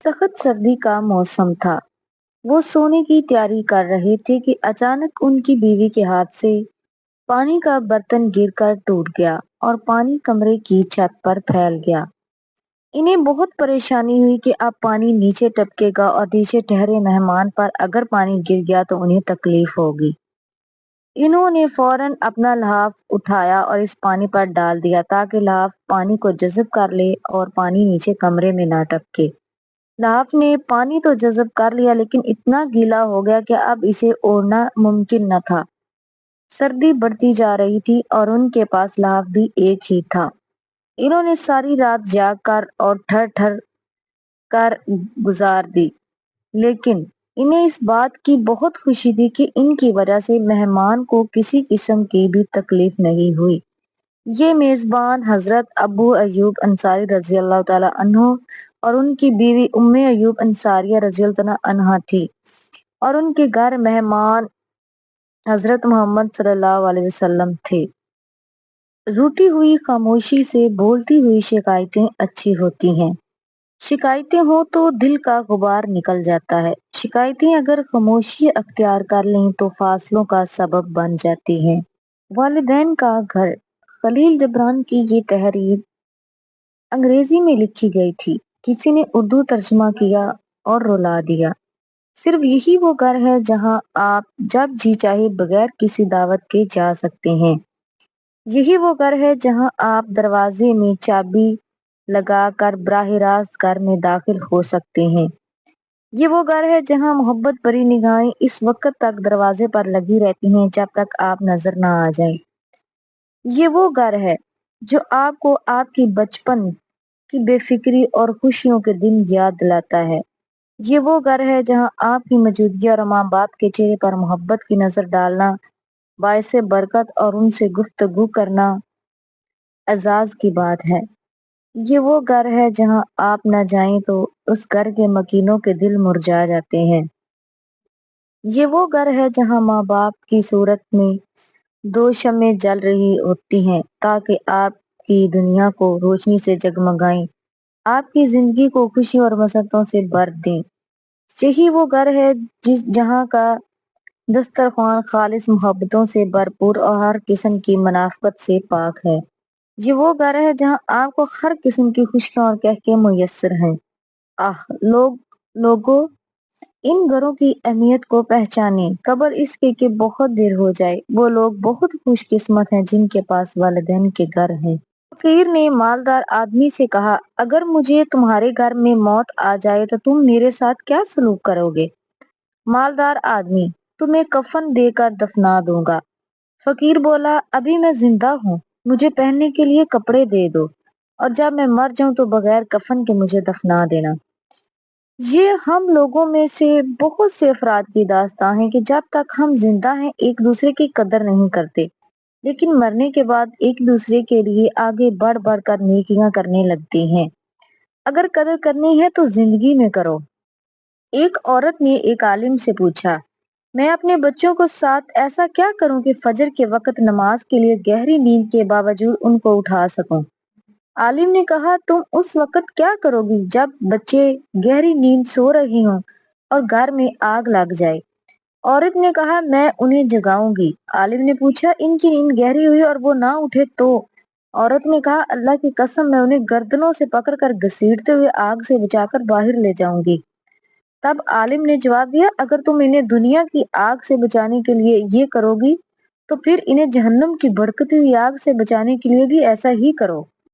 सख्त सर्दी का मौसम था। वो सोने की तैयारी कर रहे थे कि अचानक उनकी बीवी के हाथ से पानी का बर्तन गिरकर टूट गया और पानी कमरे की छत पर फैल गया। इन्हें बहुत परेशानी हुई कि अब पानी नीचे टपकेगा और नीचे ठहरे मेहमान पर अगर पानी गिर गया तो उन्हें तकलीफ होगी। इन्होंने फौरन अपना लहाफ उठाया और इस पानी पर डाल दिया ताकि लहाफ पानी को जज़ब कर ले और पानी नीचे कमरे में ना टपके। नाव ने पानी तो जज़ब कर लिया लेकिन इतना गीला हो गया कि अब इसे ओढ़ना मुमकिन न था। सर्दी बढ़ती जा रही थी और उनके पास लाभ भी एक ही था। इन्होंने सारी रात जाग कर और ठर ठर कर गुजार दी, लेकिन इन्हें इस बात की बहुत खुशी थी कि इनकी वजह से मेहमान को किसी किस्म की भी तकलीफ नहीं हुई। ये मेजबान हजरत अबू अयूब अंसारी रजी अल्लाह ताला अन्हो और उनकी बीवी उम्मे अयूब अंसारिया रजी अल्लाह ताला अन्हा थी और उनके घर मेहमान हजरत मोहम्मद सल्लल्लाहु अलैहि वसल्लम थे। रूठी हुई खामोशी से बोलती हुई शिकायतें अच्छी होती हैं। शिकायतें हो तो दिल का गुबार निकल जाता है। शिकायतें अगर खामोशी अख्तियार कर लें तो फासलों का सबब बन जाती हैं। वालिदैन का घर। खलील जिब्रान की ये तहरीर अंग्रेजी में लिखी गई थी। किसी ने उर्दू तर्जुमा किया और रुला दिया। सिर्फ यही वो घर है जहां आप जब जी चाहे बगैर किसी दावत के जा सकते हैं। यही वो घर है जहां आप दरवाजे में चाबी लगाकर बराह रास्त घर में दाखिल हो सकते हैं। ये वो घर है जहां मोहब्बत भरी निगाहें इस वक्त तक दरवाजे पर लगी रहती हैं जब तक आप नजर ना आ जाएं। ये वो घर है जो आपको आपकी बचपन की बेफिक्री और खुशियों के दिन याद दिलाता है। ये वो घर है जहां आपकी मौजूदगी और माँ बाप के चेहरे पर मोहब्बत की नजर डालना बायसे बरकत और उनसे गुफ्तगू करना एजाज की बात है। ये वो घर है जहां आप न जाएं तो उस घर के मकीनों के दिल मुरझा जाते हैं। ये वो घर है जहां माँ बाप की सूरत में दो शम्में जल रही होती हैं ताकि आपकी दुनिया को रोशनी से जगमगाएं, आपकी जिंदगी को खुशी और मसरतों से भर दें। यही वो घर है जिस जहाँ का दस्तरखान खालिस मोहब्बतों से भरपूर और हर किस्म की मुनाफकत से पाक है। ये वो घर है जहाँ आपको हर किस्म की खुशियाँ और कहके मुयस्सर हैं। आह लोगों, इन घरों की अहमियत को पहचाने कबर इसके कि बहुत देर हो जाए। वो लोग बहुत खुशकिस्मत हैं जिनके पास वालिदैन के घर हैं। फकीर ने मालदार आदमी से कहा, अगर मुझे तुम्हारे घर में मौत आ जाए तो तुम मेरे साथ क्या सलूक करोगे? मालदार आदमी, तुम्हें कफन देकर दफना दूंगा। फकीर बोला, अभी मैं जिंदा हूँ, मुझे पहनने के लिए कपड़े दे दो और जब मैं मर जाऊं तो बगैर कफन के मुझे दफना देना। ये हम लोगों में से बहुत से अफराद की दास्तां है कि जब तक हम जिंदा हैं एक दूसरे की कदर नहीं करते, लेकिन मरने के बाद एक दूसरे के लिए आगे बढ़ बढ़ कर नेकियां करने लगते हैं। अगर कदर करनी है तो जिंदगी में करो। एक औरत ने एक आलिम से पूछा, मैं अपने बच्चों को साथ ऐसा क्या करूं कि फजर के वक्त नमाज के लिए गहरी नींद के बावजूद उनको उठा सकूं? आलिम ने कहा, तुम उस वक्त क्या करोगी जब बच्चे गहरी नींद सो रहे हों और घर में आग लग जाए? औरत ने कहा, मैं उन्हें जगाऊंगी। आलिम ने पूछा, इनकी नींद गहरी हुई और वो ना उठे तो? औरत ने कहा, अल्लाह की कसम, मैं उन्हें गर्दनों से पकड़कर घसीटते हुए आग से बचाकर बाहर ले जाऊंगी। तब आलिम ने जवाब दिया, अगर तुम इन्हें दुनिया की आग से बचाने के लिए ये करोगी तो फिर इन्हें जहन्नम की भड़कती हुई आग से बचाने के लिए भी ऐसा ही करो।